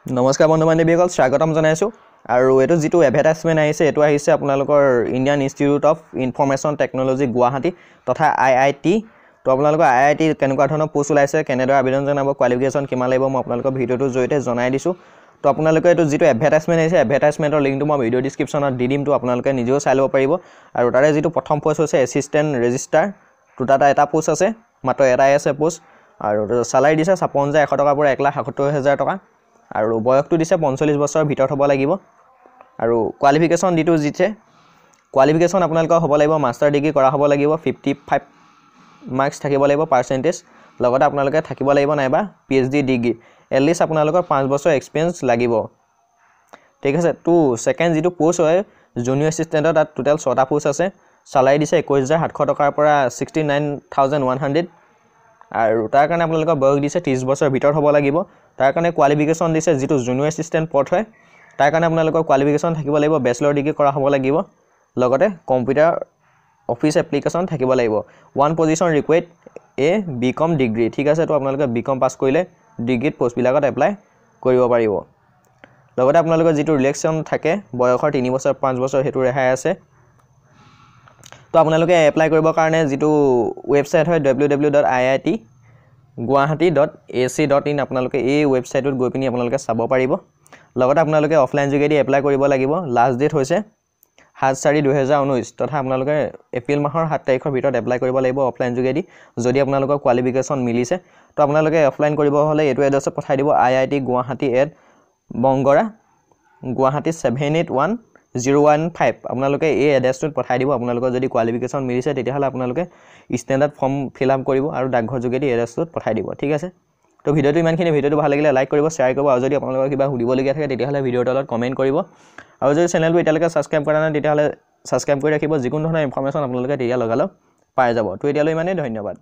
নমস্কাৰ বন্ধু বান্ধৱীসকল স্বাগতম জনাইছো আৰু এটো যেটো এডভাৰটাইজমেন্ট আহিছে এটো আহিছে আপোনালোকৰ Indian institute of information technology Guwahati তথা আইআইটি তো আপোনালোকৰ আইআইটি কেনেকুৱা ধৰণৰ পোষ্ট ওলাইছে কেনেদৰে আবেদন জনাব কোৱালিফিকেশন কিমান লাগিব মই আপোনালোকৰ ভিডিওটো জৰিতে জনাই দিছো তো আপোনালোকে এটো যেটো এডভাৰটাইজমেন্ট আহিছে এডভাৰটাইজমেন্টৰ লিংকটো মই ভিডিও ডেসক্ৰিপচনত দি দিম তো আপোনালোকে নিজেও চাই লব পাৰিব আৰু তাৰে যেটো প্ৰথম পোষ্ট হৈছে এসিস্টেন্ট ৰেজিস্ট্ৰাৰ তো তাত এটা পোষ্ট আছে মাত্ৰ এটাই আছে পোষ্ট আৰু সালাৰি দিছে 55100 টকা পৰা 1,77,000 টকা আৰু বয়সটো দিছে 45 বছৰৰ ভিতৰত হ'ব লাগিব আৰু কোৱালিফিকেশন দিটো জিছে কোৱালিফিকেশন আপোনালোকৰ হ'ব লাগিব মাস্টাৰ ডিগ্ৰী কৰা হ'ব লাগিব 55 মাৰ্কস থাকিব লাগিব পাৰ্সেন্টেজ লগতে আপোনালোকে থাকিব লাগিব নাইবা পিএইচডি ডিগ্ৰী এটলিষ্ট আপোনালোকৰ 5 বছৰ এক্সপেৰিয়েন্স লাগিব ঠিক আছে তো সেকেন্ড যেটো পোষ্ট হয় জুনিয়ৰ এসিস্টেন্টৰ তাত টোটাল 6টা পোষ্ট আছে সালাৰি দিছে 21700 টকাৰ পৰা 69100 আৰু তাৰ কাৰণে আপোনালোকৰ বয়স দিছে 30 বছৰ ভিতৰত হ'ব লাগিব তাৰ কাৰণে কোৱালিফিকেশন দিছে যেটো জুনিয়ৰ এসিস্টেন্ট পদ হয় তাৰ কাৰণে আপোনালোকৰ কোৱালিফিকেশন থাকিব লাগিব বেচেলৰ ডিগ্ৰী কৰা হ'ব লাগিব লগতে কম্পিউটাৰ অফিস এপ্লিকেশন থাকিব লাগিব ওয়ান পজিশন ৰিকুৱেট এ বিকম ডিগ্ৰী ঠিক আছে তো আপোনালোকে বিকম পাস কৰিলে ডিগ্ৰীত পোষ্ট বিলাকত এপ্লাই কৰিব পাৰিব লগতে আপোনালোকৰ যেটো ৰিলেকশন থাকে বয়সৰ 3 বছৰ 5 বছৰ হেতু ৰেহাই আছে তো আপোনালোকে এপ্লাই কৰিবৰ কাৰণে যেটো ওয়েবসাইট হয় www.iit.guwahati.ac.in আপোনালোকে এই ওয়েবসাইটত গৈ পিনি আপোনালোকে চাব পাৰিব লগতে আপোনালোকে অফলাইন যোগেদি এপ্লাই কৰিব লাগিব লাষ্ট ডেট হৈছে 7/4/2019 তথা আপোনালোকে এপ্ৰিল মাহৰ 7 তাৰিখৰ ভিতৰত এপ্লাই কৰিব লাগিব অফলাইন যোগেদি যদি আপোনালোকৰ কোৱালিফিকেশন মিলিছে তো আপোনালোকে অফলাইন কৰিব হলে এটো এড্ৰেছত পঠাই দিব IIT Guwahati @bongora Guwahati 781015 আপোনালোকে এই এড্ৰেছটোত পঠাই দিব আপোনালোকৰ যদি কোৱালিফিকেশন মিলিছে তেতিয়াহলে আপোনালোকে ষ্টেণ্ডাৰ্ড ফৰ্ম ফিল আপ কৰিব আৰু ডাকঘৰ যোগেদি এড্ৰেছটোত পঠাই দিব ঠিক আছে তো ভিডিওটো ইমানখিনি ভিডিওটো ভাল লাগিলে লাইক কৰিব শেয়াৰ কৰিব আৰু যদি আপোনালোকৰ কিবা সুধিবলগীয়া থাকে তেতিয়াহলে ভিডিওৰ তলত কমেন্ট কৰিব আৰু যদি চেনেলটো এতিয়ালৈকে সাবস্ক্ৰাইব কৰা নাই তেতিয়াহলে সাবস্ক্ৰাইব কৰি ৰাখিব যিকোনো ধৰণৰ ইনফৰমেশন আপোনালোকে তেতিয়া লগালো পাই যাব তো এতিয়ালৈ ইমানেই ধন্যবাদ